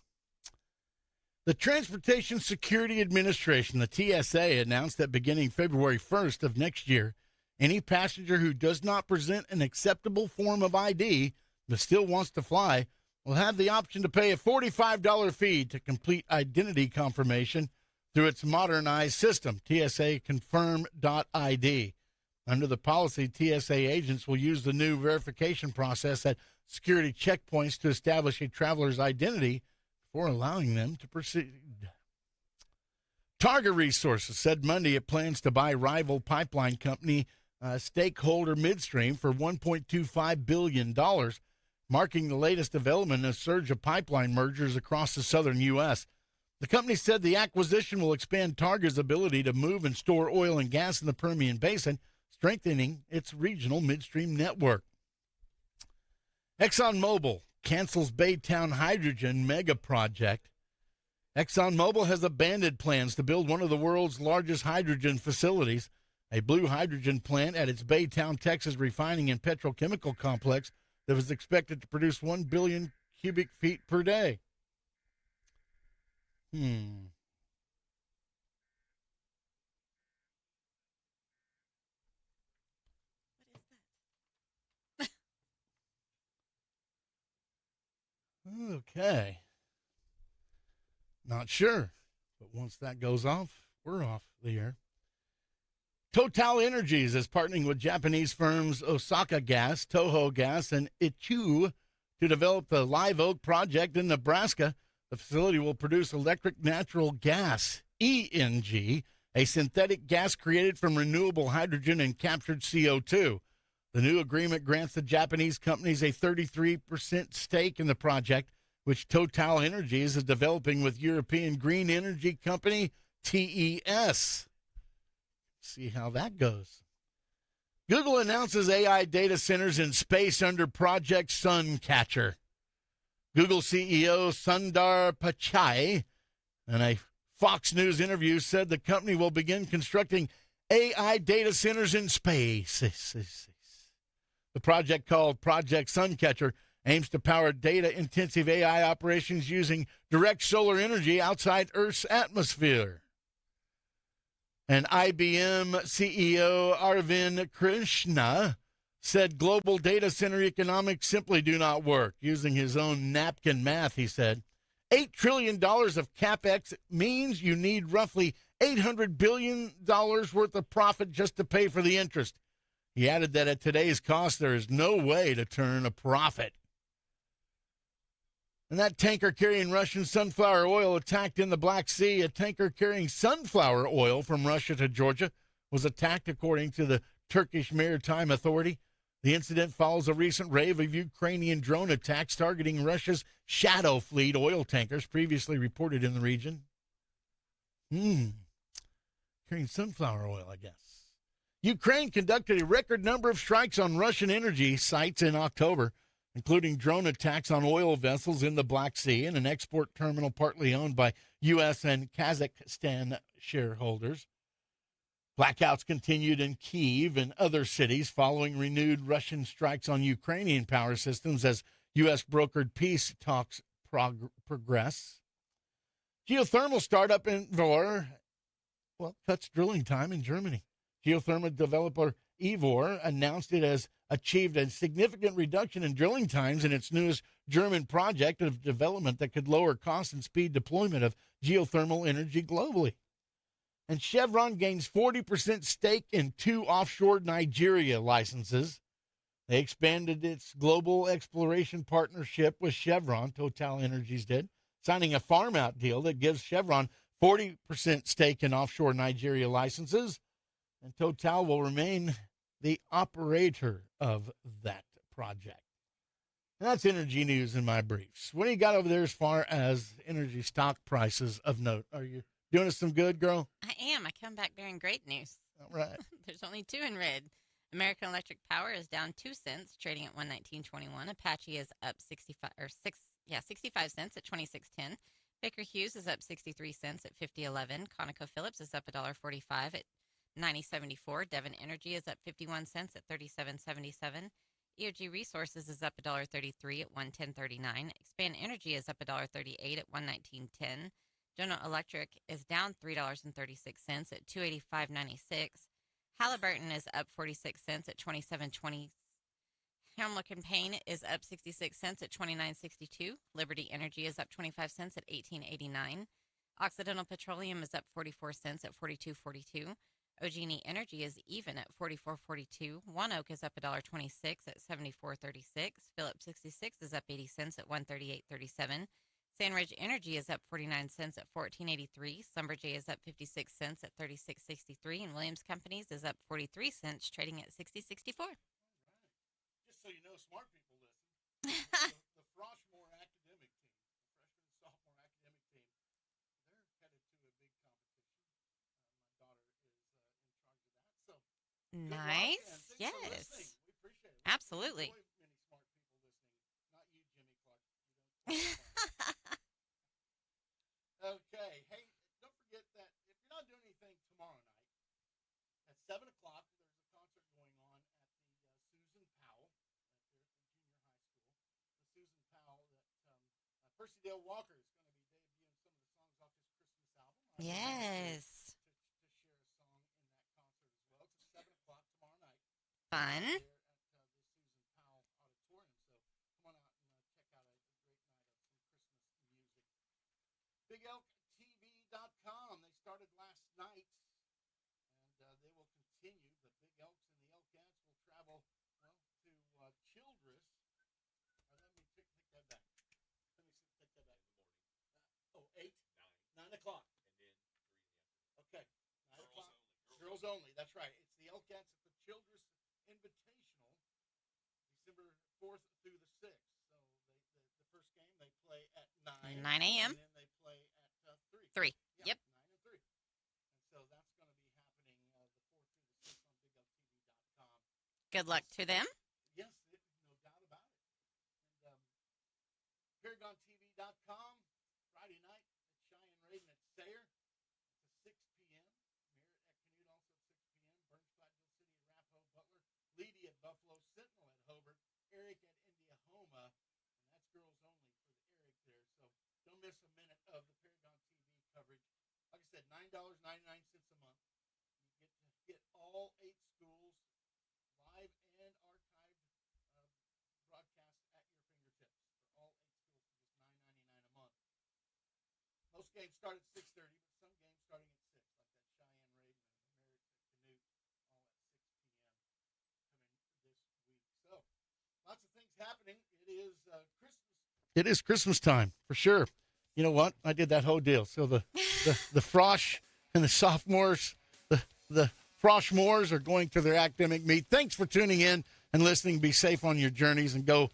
The Transportation Security Administration, the TSA, announced that beginning February 1st of next year, any passenger who does not present an acceptable form of ID but still wants to fly will have the option to pay a $45 fee to complete identity confirmation through its modernized system, TSA Confirm.ID. Under the policy, TSA agents will use the new verification process at security checkpoints to establish a traveler's identity before allowing them to proceed. Targa Resources said Monday it plans to buy rival pipeline company Stakeholder Midstream for $1.25 billion, marking the latest development in a surge of pipeline mergers across the southern U.S. The company said the acquisition will expand Targa's baytown to move and store oil and gas in the Permian Basin, strengthening its regional midstream network. ExxonMobil cancels Baytown hydrogen mega project. ExxonMobil has abandoned plans to build one of the world's largest hydrogen facilities, a blue hydrogen plant at its Baytown, Texas refining and petrochemical complex that was expected to produce 1 billion cubic feet per day. Okay. Not sure, but once that goes off, we're off the air. Total Energies is partnering with Japanese firms Osaka Gas, Toho Gas, and Ichiu to develop the Live Oak project in Nebraska. The facility will produce electric natural gas, ENG, a synthetic gas created from renewable hydrogen and captured CO2. The new agreement grants the Japanese companies a 33% stake in the project, which Total Energies is developing with European green energy company TES. See how that goes. Google announces AI data centers in space under Project Suncatcher. Google CEO Sundar Pichai, in a Fox News interview, said the company will begin constructing AI data centers in space. The project, called Project Suncatcher, aims to power data-intensive AI operations using direct solar energy outside Earth's atmosphere. And IBM CEO Arvind Krishna said global data center economics simply do not work. Using his own napkin math, he said, $8 trillion of CapEx means you need roughly $800 billion worth of profit just to pay for the interest. He added that at today's cost, there is no way to turn a profit. And that tanker carrying Russian sunflower oil attacked in the Black Sea. A tanker carrying sunflower oil from Russia to Georgia was attacked, according to the Turkish Maritime Authority. The incident follows a recent wave of Ukrainian drone attacks targeting Russia's Shadow Fleet oil tankers previously reported in the region. Carrying sunflower oil, I guess. Ukraine conducted a record number of strikes on Russian energy sites in October, including drone attacks on oil vessels in the Black Sea and an export terminal partly owned by U.S. and Kazakhstan shareholders. Blackouts continued in Kyiv and other cities following renewed Russian strikes on Ukrainian power systems as U.S.-brokered peace talks progress. Geothermal startup Ivor cuts drilling time in Germany. Geothermal developer Ivor announced it has achieved a significant reduction in drilling times in its newest German project of development that could lower cost and speed deployment of geothermal energy globally. And Chevron gains 40% stake in 2 offshore Nigeria licenses. They expanded its global exploration partnership with Chevron, Total Energies did, signing a farm-out deal that gives Chevron 40% stake in offshore Nigeria licenses, and Total will remain the operator of that project. And that's energy news in my briefs. What do you got over there as far as energy stock prices of note? Are you doing us some good, girl? I am. I come back bearing great news. All right. There's only 2 in red. American Electric Power is down 2 cents, trading at $119.21. Apache is up 65 cents at $26.10. Baker Hughes is up 63 cents at $50.11. ConocoPhillips is up $1.45 at $90.74. Devon Energy is up 51 cents at $37.77. EOG Resources is up $1.33 at $110.39. Expand Energy is up $1.38 at $119.10. General Electric is down $3.36 at $285.96. Halliburton is up 46 cents at $27.20. Hamilton Payne is up 66 cents at $29.62. Liberty Energy is up 25 cents at $18.89. Occidental Petroleum is up 44 cents at $42.42. OG&E Energy is even at $44.42. One Oak is up $1.26 at $74.36. Phillips 66 is up 80 cents at $138.37. Sandridge Energy is up 49 cents at $14.83. Schlumberger is up 56 cents at $36.63. And Williams Companies is up 43 cents, trading at $60.64. Just so you know, smart people listen. the Froshmore academic team, the freshman and sophomore academic team, they're headed to a big competition. My daughter is in charge of that. So Nice. Yes. We appreciate it. Absolutely. Many smart people listening. Not you, Jimmy Clark. Okay. Hey, don't forget that if you're not doing anything tomorrow night, at 7 o'clock, there's a concert going on at the Susan Powell at the junior high school. The Susan Powell that Percy Dale Walker is going to be debuting some of the songs off his Christmas album. Yes. To share a song in that concert as well. It's at 7 o'clock tomorrow night. Fun. There at the Susan Powell Auditorium. So come on out and check out a great night of some Christmas music. BigElkTV.com. They started last night, and they will continue. The Big Elks and the Elkats will travel, to Childress. Let me take that back. Take that back. 9 o'clock. Okay. 9 o'clock. Girls only. That's right. It's the Elkats at the Childress Invitational, December 4th through the 6th. So the first game they play at 9 a.m. And then they play at 3. 3. Yeah, Yep. 9 and 3. And so that's going to be happening the 4th through the 6th on BigLTV.com. Good luck to them. Yes, no doubt about it. And ParagonTV.com, Friday night at Cheyenne Raiden at Sayre. It's at 6 p.m. Merritt at Canute also at 6 p.m. Burns Flatville City at Arapahoe Butler. Leedy at Buffalo. Sentinel at Hobart. Eric at Indiahoma. And that's girls only for the Eric there. So don't miss a minute of the Paragon TV coverage. Like I said, $9.99 a month. You get all 8 schools live and archived broadcast at your fingertips for all 8 schools for just $9.99 a month. Most games start at 6:30, but some games starting at 6, like that Cheyenne Raiden and Merritt at Canute, all at 6 p.m. coming this week. So lots of things happening. It is Christmas. It is Christmas time for sure. You know what? I did that whole deal. So the Frosh and the sophomores, the Froshmores are going to their academic meet. Thanks for tuning in and listening. Be safe on your journeys and go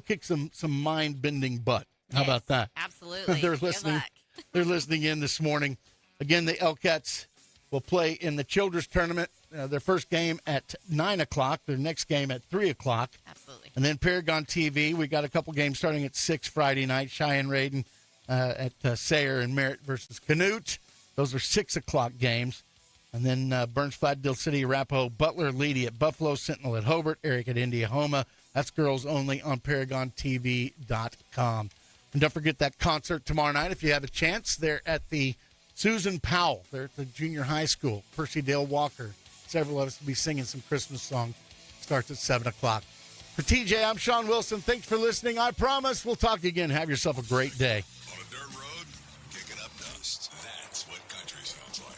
kick some mind-bending butt. How about that? Absolutely. They're Good listening. luck. They're listening in this morning. Again, the Elkats will play in the Children's Tournament. Their first game at 9 o'clock. Their next game at 3 o'clock. Absolutely. And then Paragon TV. We got a couple games starting at 6 Friday night. Cheyenne Raiden at Sayre and Merritt versus Canute. Those are 6 o'clock games. And then Burns Flatville City, Arapahoe, Butler, Leedy at Buffalo, Sentinel at Hobart, Eric at Indiahoma. That's girls only on ParagonTV.com. And don't forget that concert tomorrow night if you have a chance. They're at the Susan Powell. They're at the junior high school. Percy Dale Walker. Several of us will be singing some Christmas songs. Starts at 7 o'clock. For TJ, I'm Shawn Wilson. Thanks for listening. I promise we'll talk again. Have yourself a great day. On a dirt road, kicking up dust. That's what country sounds like.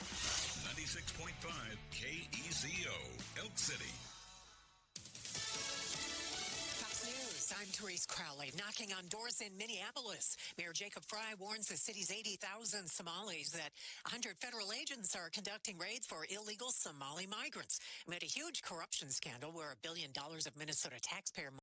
96.5 KECO, Elk City. Fox News, I'm Therese Crowley. Knocking on doors in Minneapolis. Mayor Jacob Fry warns the city's 80,000 Somalis that 100 federal agents are conducting raids for illegal Somali migrants amid a huge corruption scandal where $1 billion of Minnesota taxpayer